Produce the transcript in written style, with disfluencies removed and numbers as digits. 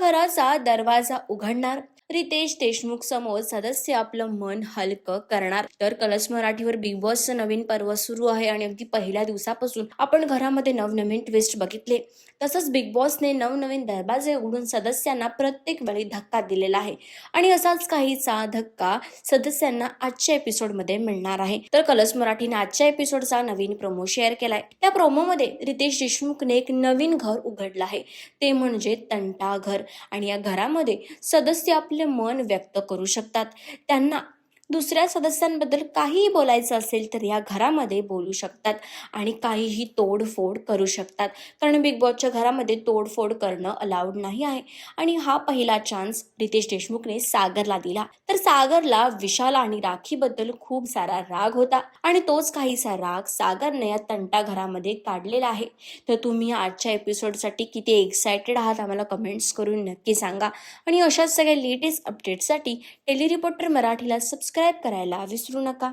घराचा दरवाजा उघडणार, रितेश देशमुख समोर सदस्य आपलं मन हलकं करणार. तर कलर्स मराठीवर बिग बॉसचं नवीन पर्व सुरू आहे आणि अगदी पहिल्या दिवसापासून आपण घरामध्ये नवनवीन ट्विस्ट बघितले. तसंच बिग बॉसने नवनवीन दरवाजे उघडून सदस्यांना प्रत्येक वेळी धक्का दिलेला आहे आणि असाच काहीचा धक्का सदस्यांना आजच्या एपिसोडमध्ये मिळणार आहे. तर कलर्स मराठीने आजच्या एपिसोडचा नवीन प्रोमो शेअर केलाय. त्या प्रोमोमध्ये रितेश देशमुखने एक नवीन घर उघडलं आहे, ते म्हणजे तंटा घर. आणि या घरामध्ये सदस्य आपले मन व्यक्त करू शकतात. त्यांना दुसऱ्या सदस्यांबद्दल काहीही बोलायचं असेल तर या घरामध्ये बोलू शकतात आणि काहीही तोडफोड करू शकतात, कारण बिग बॉसच्या घरामध्ये तोडफोड करणं अलाउड नाही आहे. आणि हा पहिला चान्स रितेश देशमुखने सागरला दिला. तर सागरला विशाल आणि राखीबद्दल खूप सारा राग होता आणि तोच काहीसा राग सागरने या तंटा घरामध्ये काढलेला आहे. तर तुम्ही आजच्या एपिसोडसाठी किती एक्सायटेड आहात आम्हाला कमेंट्स करून नक्की सांगा. आणि अशाच सगळ्या लेटेस्ट अपडेट्ससाठी डेली रिपोर्टर मराठीला सबस्क्राईब करायला विसरू नका.